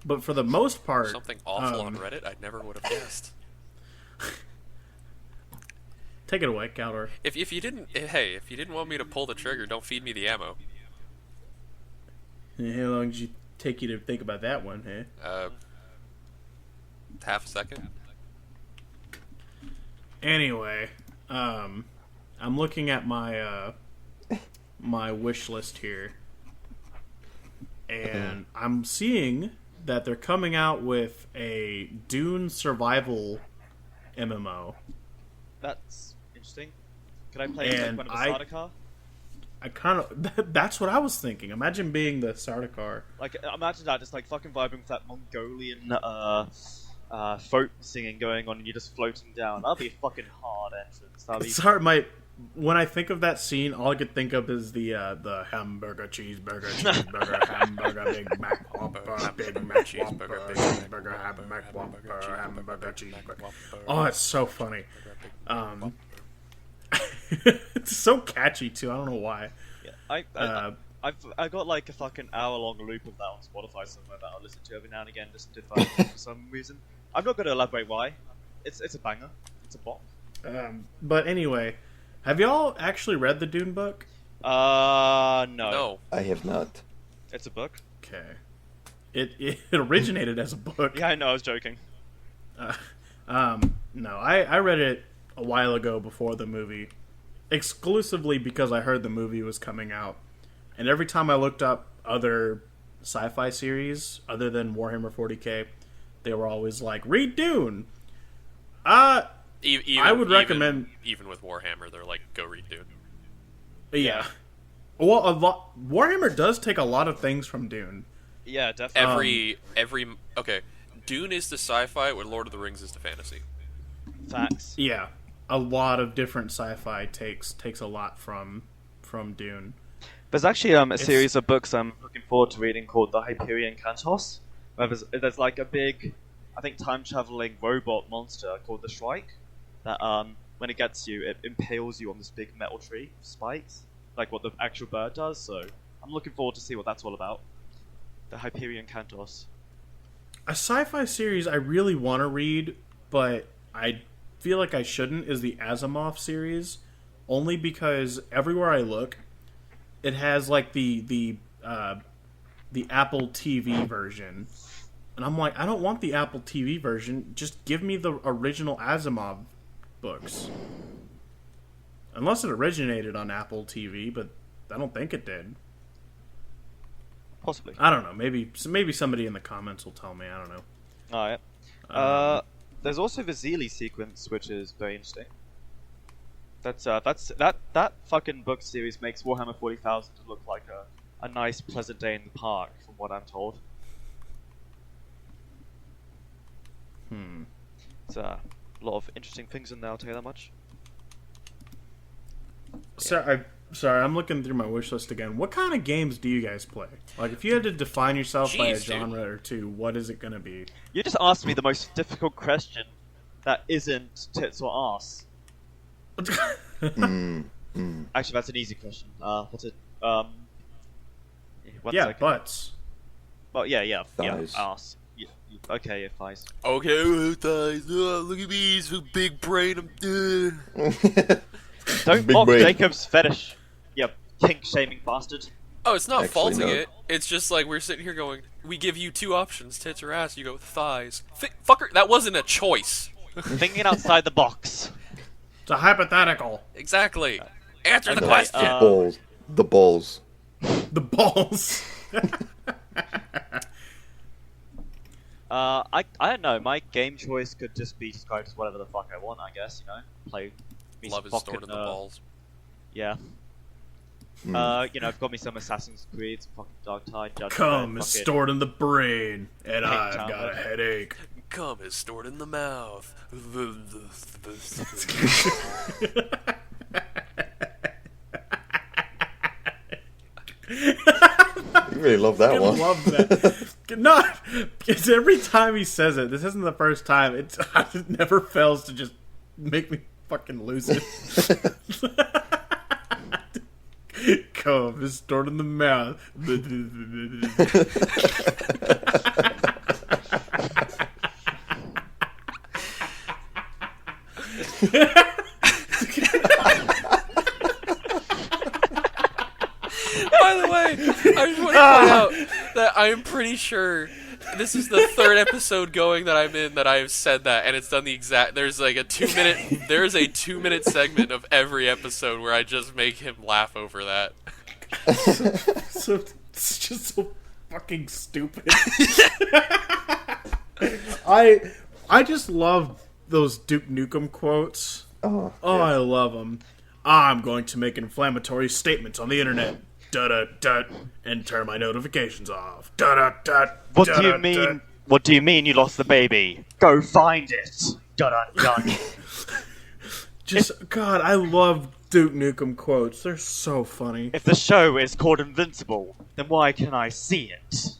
but for the most part, Something awful on Reddit I never would have guessed. Take it away, Caldor. If you didn't want me to pull the trigger, don't feed me the ammo. How long did it take you to think about that one, huh? Half a second. Anyway, I'm looking at my my wish list here, and I'm seeing that they're coming out with a Dune survival MMO. That's interesting. Can I play like And one of the Sardaukar? I kind of that's what I was thinking. Imagine being the Sardaukar. Like, imagine that, just like fucking vibing with that Mongolian folk singing going on, and you're just floating down. That'd be a fucking hard entrance. That'd be... Sorry, when I think of that scene, all I could think of is the hamburger, cheeseburger, hamburger, Big Mac, Whopper, Big Mac, cheeseburger, Big Burger, hamburger, Whopper, hamburger, cheeseburger. Oh, it's so funny. It's so catchy too. I don't know why. Yeah, I got like a fucking hour-long loop of that on Spotify somewhere that I'll listen to every now and again just for some reason. I'm not going to elaborate why. It's a banger. It's a bop. But anyway, have y'all actually read the Dune book? No. No. I have not. It's a book? Okay. It originated as a book. Yeah, I know, I was joking. No, I read it a while ago before the movie, exclusively because I heard the movie was coming out. And every time I looked up other sci-fi series other than Warhammer 40k, they were always like, read Dune. I would recommend... Even with Warhammer, they're like, go read Dune. Yeah. Well, Warhammer does take a lot of things from Dune. Yeah, definitely. Okay, Dune is the sci-fi, where Lord of the Rings is the fantasy. Facts. Yeah. A lot of different sci-fi takes a lot from Dune. There's actually a series of books I'm looking forward to reading called The Hyperion Cantos. Where there's like a big, I think, time-traveling robot monster called the Shrike that when it gets you, it impales you on this big metal tree with spikes, like what the actual bird does. So I'm looking forward to see what that's all about. The Hyperion Cantos. A sci-fi series I really want to read, but I feel like I shouldn't, is the Asimov series, only because everywhere I look, it has like the Apple TV version, and I'm like, I don't want the Apple TV version. Just give me the original Asimov books. Unless it originated on Apple TV, but I don't think it did. Possibly. I don't know. Maybe somebody in the comments will tell me. I don't know. Alright. There's also the Zeely sequence, which is very interesting. That fucking book series makes Warhammer 40,000 to look like a nice, pleasant day in the park, from what I'm told. It's a lot of interesting things in there, I'll tell you that much. Sorry, I'm looking through my wish list again. What kind of games do you guys play? Like, if you had to define yourself by a genre or two, what is it going to be? You just asked me the most difficult question that isn't tits or ass. Actually, that's an easy question. What's it? One second. Butts. Well, yeah, Thighs. ass. Okay, thighs. Okay, thighs. Look at me, he's a big brain. Don't Big mock brain. Jacob's fetish. You kink-shaming bastard. Oh, it's not Actually, faulting no. it. It's just like we're sitting here going, we give you two options, tits or ass. You go thighs. Fucker, that wasn't a choice. Thinking outside the box. It's a hypothetical. Exactly. Answer the Okay, question. The balls. The balls. I don't know. My game choice could just be described as whatever the fuck I want. I guess play. Me Love some is stored in fucking, the balls. Yeah. I've got me some Assassin's Creed, some fucking Dark Tide, Judgment. Cum is fucking- stored in the brain, and I've Town got a Left. headache. Cum is stored in the mouth. You really love that I one. love that. No, it's every time he says it. This isn't the first time. It never fails to just make me fucking lose it. Cum is stored in the mouth. By the way, I just want to point out that I am pretty sure this is the third episode going that I'm in that I have said that, and it's done the exact. There's like a 2-minute. There's a 2-minute segment of every episode where I just make him laugh over that. So it's just so fucking stupid. I just love those Duke Nukem quotes. Oh, I love them. I'm going to make inflammatory statements on the internet. Da-da-da, and turn my notifications off. Da-da-da. What do you mean? What do you mean you lost the baby? Go find it. Dun dun. Just, God, I love Duke Nukem quotes. They're so funny. If the show is called Invincible, then why can I see it?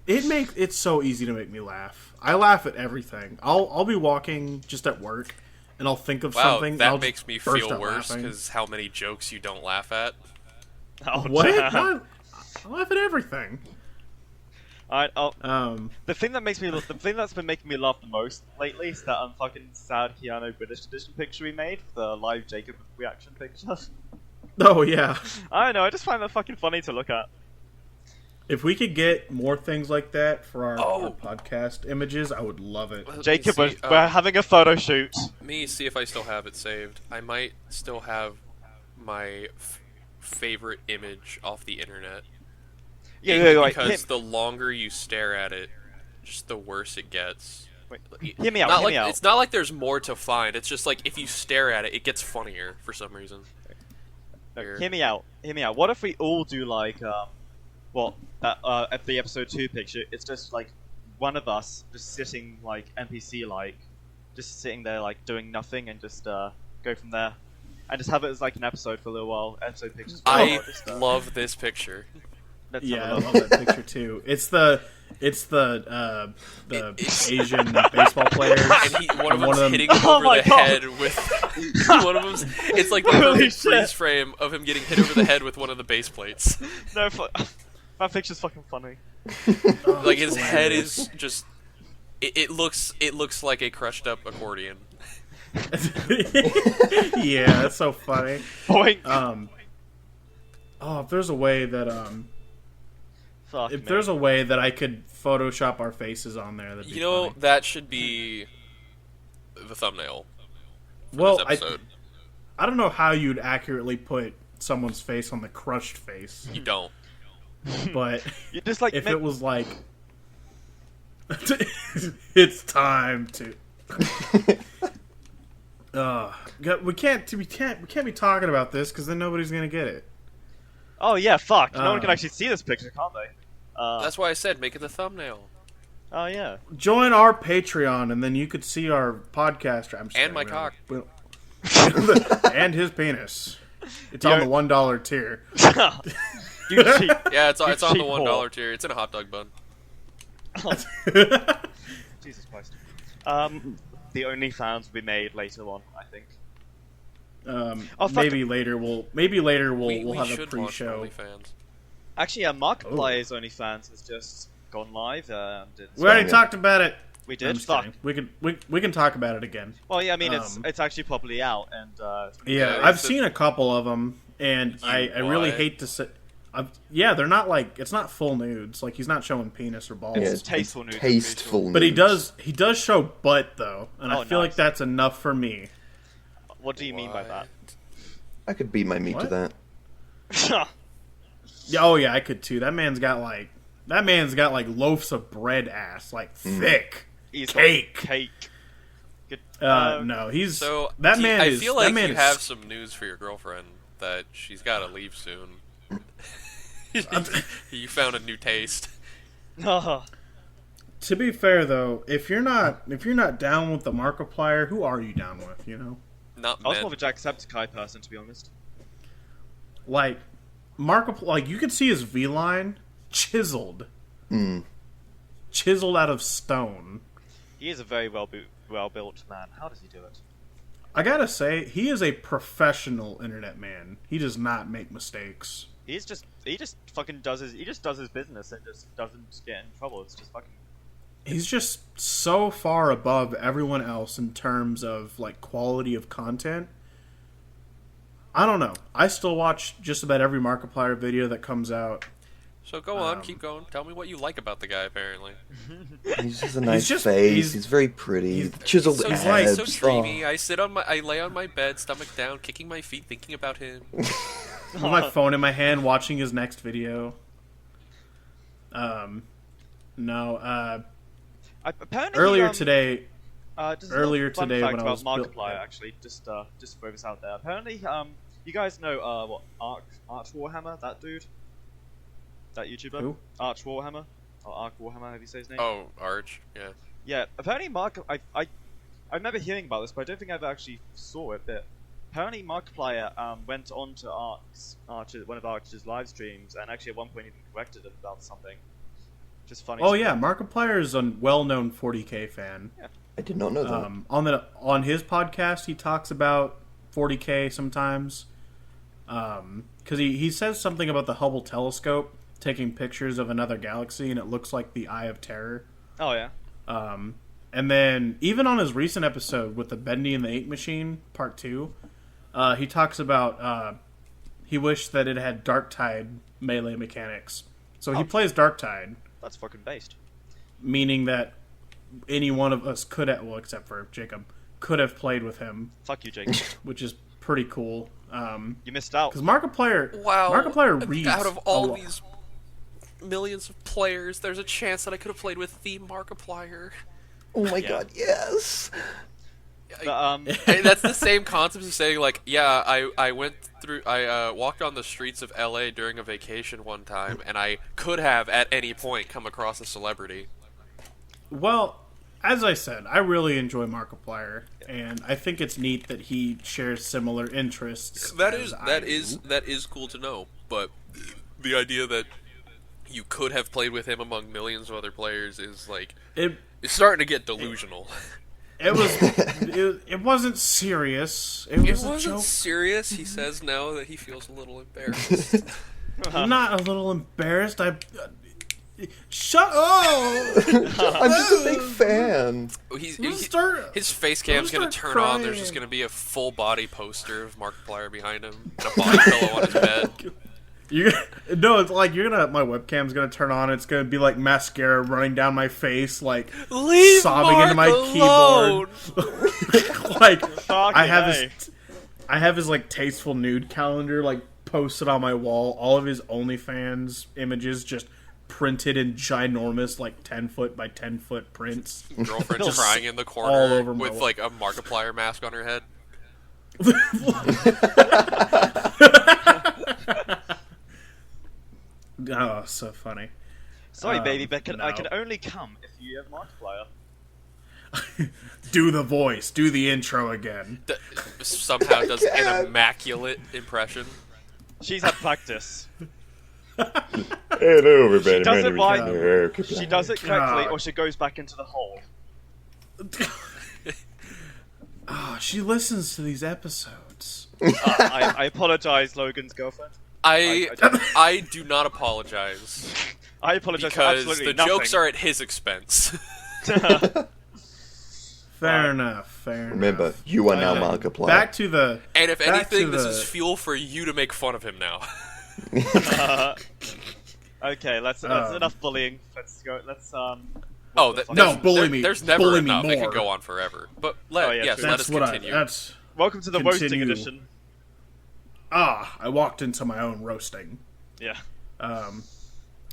It's so easy to make me laugh. I laugh at everything. I'll be walking just at work, and I'll think of Wow, something. and that I'll makes me just burst feel out worse laughing. because how many jokes you don't laugh at. Oh, What? damn. What? I laugh at everything. Alright, Um, the thing that's been making me laugh the most lately is that fucking sad Keanu British edition picture we made, the live Jacob reaction picture. oh yeah. I don't know, I just find that fucking funny to look at. If we could get more things like that for our Oh. podcast images, I would love it. Let me Jacob, see, we're having a photo shoot. me see if I still have it saved. I might still have my favorite image off the internet. Yeah, Because the longer you stare at it, just the worse it gets. Hear me out, Not hear like, me out. It's not like there's more to find. It's just like if you stare at it, it gets funnier for some reason. No, Here. hear me out. What if we all do like, at the episode 2 picture, it's just like one of us just sitting like NPC like, just sitting there like doing nothing and just go from there, and just have it as like an episode for a little while. Episode pictures. I love this picture. Let's Yeah, I have a love look. that picture too. It's the Asian baseball players. And one of them's them- hitting him Oh over my the God. head with one of them's. It's like the Holy perfect shit. freeze frame of him getting hit over the head with one of the base plates. No, that picture's fucking funny. Like his head is just. It looks like a crushed up accordion. Yeah, that's so funny. Boink. Oh, if there's a way that Fuck if me. there's a way that I could Photoshop our faces on there, that'd be You know, funny. that should be the thumbnail for Well, this episode. I don't know how you'd accurately put someone's face on the crushed face, You don't. but You just like if make- it was like, it's time to. We can't be talking about this because then nobody's gonna get it. Oh yeah, fuck. No one can Um, actually see this picture, can't they? That's why I said make it the thumbnail. Oh yeah. Join our Patreon, and then you could see our podcast. I'm just And kidding, my we cock. don't- and his penis. It's on the $1 tier. You cheat. Yeah, it's on the cheap $1 whore. tier. It's in a hot dog bun. Jesus Christ. The OnlyFans will be made later on, I think. Oh, fuck. Maybe later we'll We have a should launch pre-show. OnlyFans. Actually, Markiplier's OnlyFans has just gone live. We already Yeah. talked about it. We I'm did. just Fuck. kidding. We can talk about it again. Well, yeah. I mean, Um, it's actually properly out, and Yeah, Yeah, I've it's seen a couple of them, and I really what? hate to say. Yeah, they're not like it's not full nudes. Like he's not showing penis or balls. It's Yeah, tasteful nudes, I'm pretty Tasteful sure. But he nudes. does show butt though, and I Oh, feel like nice. that's enough for me. What do you mean by that? I could beat my meat to What? that. Yeah, oh yeah, I could too. That man's got like loaves of bread ass, like thick. He's Cake. got cake. Good. No, he's So that man I is. feel that like man you is, have some news for your girlfriend that she's got to leave soon. You found a new taste. To be fair though, if you're not down with the Markiplier, who are you down with? You know, Not I was men. more of a Jacksepticeye person, to be honest. like Markiplier, like you could see his V line chiseled out of stone. He is a very well-built man. How does he do it? I gotta say, he is a professional internet man. He does not make mistakes. He just fucking does his business and just doesn't get in trouble. It's just fucking. He's just so far above everyone else in terms of like quality of content. I don't know. I still watch just about every Markiplier video that comes out. So go on, keep going. Tell me what you like about the guy. Apparently, He just has a nice just- face. he's- He's very pretty. Chiseled so abs. so dreamy. I lay on my bed, stomach down, kicking my feet, thinking about him. With my phone in my hand, watching his next video. No. Apparently, Earlier today, just a earlier little fun today fact when I about was built- Markiplier, actually, just throw this out there. Apparently, you guys know Arch Warhammer, that dude, that YouTuber, Who? Arch Warhammer, or Arch Warhammer, how do you say his name? Oh, Arch. Yeah. Yeah, apparently I remember hearing about this, but I don't think I ever actually saw it. But apparently Markiplier went on to one of Arch's live streams, and actually at one point even corrected him about something. Just funny. oh yeah, Markiplier is a well-known 40K fan. I did not know that. On his podcast, he talks about 40K sometimes, because he says something about the Hubble telescope taking pictures of another galaxy, and it looks like the Eye of Terror. Oh yeah. And then even on his recent episode with the Bendy and the Ink Machine Part 2, he talks about he wished that it had Darktide melee mechanics. So he plays Darktide, That's fucking based. meaning that any one of us could have, well, except for Jacob, could have played with him, Fuck you, Jake. which is pretty cool. You missed out. Because Markiplier, Wow. Markiplier reads Out of all a lo- these millions of players, there's a chance that I could have played with the Markiplier. Oh my god, yes! But, Hey, that's the same concept as saying, like, yeah, I walked on the streets of LA during a vacation one time, and I could have at any point come across a celebrity. Well, as I said, I really enjoy Markiplier, and I think it's neat that he shares similar interests. That as is cool to know, but the idea that you could have played with him among millions of other players is like it's starting to get delusional. It wasn't serious. It was a wasn't joke. serious. He says now that he feels a little embarrassed. I'm not a little embarrassed. Shut up! I'm just a big fan. His face cam's gonna turn on. There's just gonna be a full body poster of Markiplier behind him and a body pillow on his bed. It's like my webcam's gonna turn on. It's gonna be like mascara running down my face, like Leave sobbing Mark into my alone! keyboard. Like I have his like tasteful nude calendar like posted on my wall. All of his OnlyFans images just printed in ginormous like 10-foot by 10-foot prints. Girlfriend's crying in the all corner over my with wall. like a Markiplier mask on her head. Oh, so funny. Sorry, baby, but I no. can only come if you have Markiplier. Do the voice. Do the intro again. Somehow does an immaculate impression. She's had practice. Hello, everybody. She does it My name right. is She does it correctly, God. or she goes back into the hole. Oh, she listens to these episodes. I apologize, Logan's girlfriend. I do not apologize I apologize for because absolutely the nothing. jokes are at his expense. Fair enough. Remember, you are now Markiplier. Back to the. And if Back to anything, this the- is fuel for you to make fun of him now. Okay, that's enough bullying. Let's go. Let's Oh, bully me. There's never Bully me enough. It more. can go on forever. But Oh, yeah, yes, true. let us continue. Welcome to the roasting Continue. edition. I walked into my own roasting. Yeah.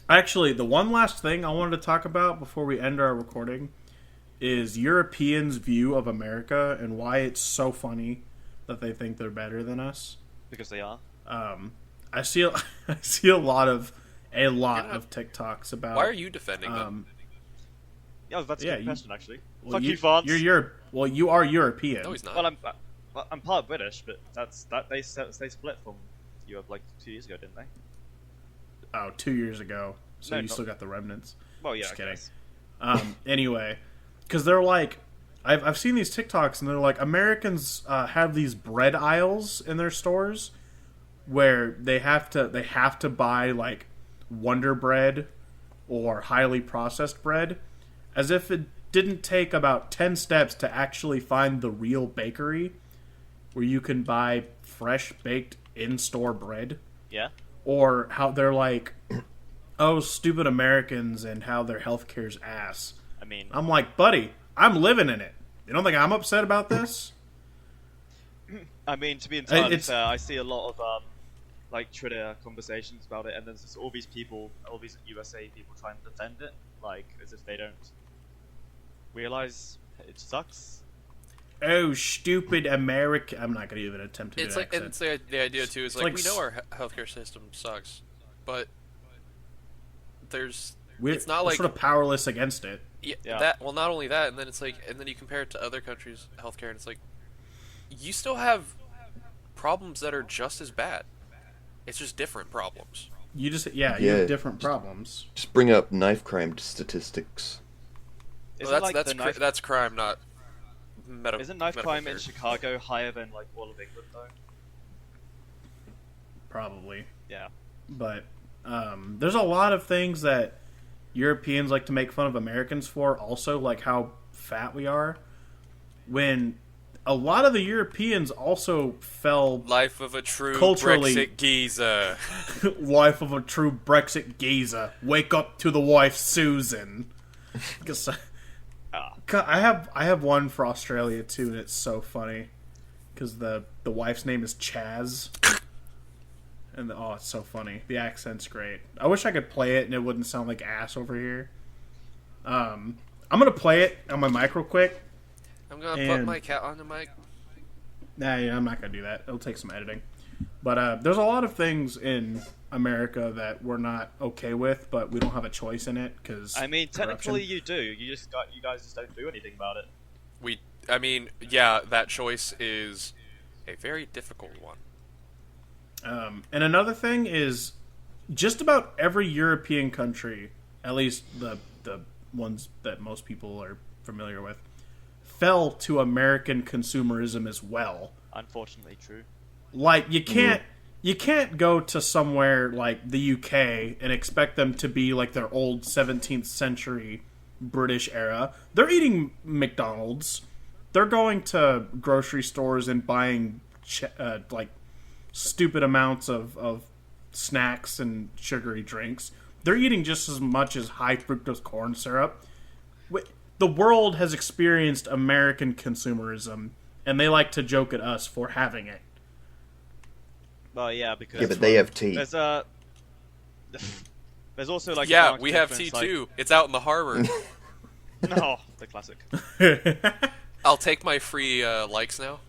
Actually, the one last thing I wanted to talk about before we end our recording is Europeans' view of America and why it's so funny that they think they're better than us. Because they are. I see a lot of TikToks about. Why are you defending them? Yeah, that's a good question, actually. Well, Fuck you, France. You are European. No, he's not. Well, I'm part British, but they split from Europe like 2 years ago, didn't they? Oh, 2 years ago. So No, you not- still got the remnants. Well, yeah. Just I kidding. guess. Anyway, because they're like, I've seen these TikToks and they're like, Americans have these bread aisles in their stores where they have to buy like Wonder Bread or highly processed bread, as if it didn't take about 10 steps to actually find the real bakery where you can buy fresh baked in-store bread. Yeah. Or how they're like, oh, stupid Americans and how their healthcare's ass. I mean, I'm like, buddy, I'm living in it. You don't think I'm upset about this? to be entirely it's- fair, I see a lot of like Twitter conversations about it, and there's just all these USA people trying to defend it, like as if they don't realize it sucks. Oh, stupid America. I'm not going to even attempt to do It's an like, and accent. it's the idea too. Is It's like like we know our healthcare system sucks, but it's not we're like sort of powerless against it. Yeah. that. Well, not only that, and then it's like, and then you compare it to other countries' healthcare, and it's like, you still have problems that are just as bad. It's just different problems. You Yeah. have different problems. Just bring up knife crime statistics. Isn't That's crime, not Isn't knife medical crime in care. Chicago higher than like all of England though? Probably. Yeah. But there's a lot of things that Europeans like to make fun of Americans for, also, like how fat we are. When a lot of the Europeans also fell Life of a true Culturally- Brexit geezer. wife of a true Brexit geezer. Wake up to the wife, Susan. Because I have one for Australia too, and it's so funny because the wife's name is Chaz, and it's so funny. The accent's great. I wish I could play it and it wouldn't sound like ass over here. I'm gonna play it on my mic real quick. I'm gonna put my cat on the mic. Nah, yeah, I'm not gonna do that. It'll take some editing. But there's a lot of things in America that we're not okay with, but we don't have a choice in it because I mean, technically you do. You guys just don't do anything about it. That choice is a very difficult one. And another thing is, just about every European country, at least the ones that most people are familiar with, fell to American consumerism as well. Unfortunately, true. Like you can't go to somewhere like the UK and expect them to be like their old 17th century British era. They're eating McDonald's. They're going to grocery stores and buying like stupid amounts of snacks and sugary drinks. They're eating just as much as high fructose corn syrup. The world has experienced American consumerism, and they like to joke at us for having it. Well, yeah, because Yeah, but they have tea. there's also like Yeah, marked we have difference, tea like... too. It's out in the harbor. No, the classic. I'll take my free likes now.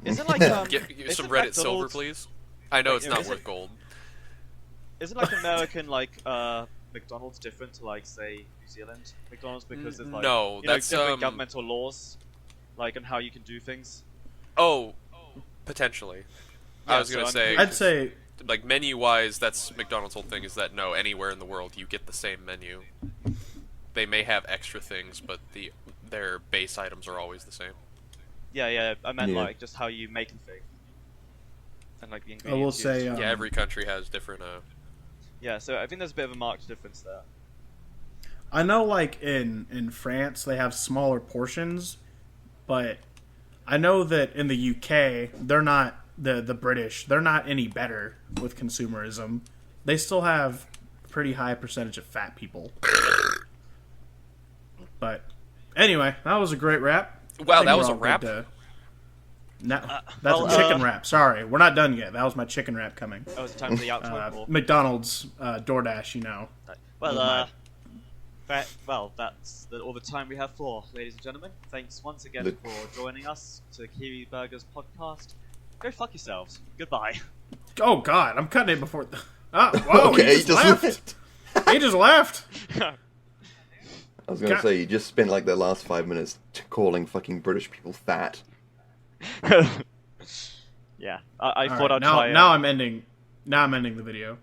Isn't like Get isn't some Reddit McDonald's- silver, please. I know Wait, it's not is worth it- gold. Isn't like American McDonald's different to like say New Zealand McDonald's because there's like No, you know, that's, different governmental laws, like and how you can do things. Oh, potentially. Yeah, I was gonna so say. I'd say Like menu-wise, that's McDonald's whole thing is that no, anywhere in the world you get the same menu. They may have extra things, but their base items are always the same. Yeah, I meant Yeah. like just how you make a thing, and like the I ingredients. will say used. Yeah, every country has different. Yeah, so I think there's a bit of a marked difference there. I know like in France they have smaller portions, but I know that in the UK they're not the British, they're not any better with consumerism. They still have a pretty high percentage of fat people. But anyway, that was a great wrap. Wow, I think that we're was a all good wrap? that's well, a chicken wrap. Sorry, we're not done yet. That was my chicken wrap coming. That was the time for the outro. Or... McDonald's, DoorDash, you know. Well, that's all the time we have for, ladies and gentlemen. Thanks once again for joining us to Kiwi Burgers podcast. Go fuck yourselves. Goodbye. Oh God, I'm cutting it before. Whoa, Okay, he just left. He just left. I was gonna say, you just spent like the last 5 minutes calling fucking British people fat. Yeah, I thought Right, I'd try. now I'm ending the video.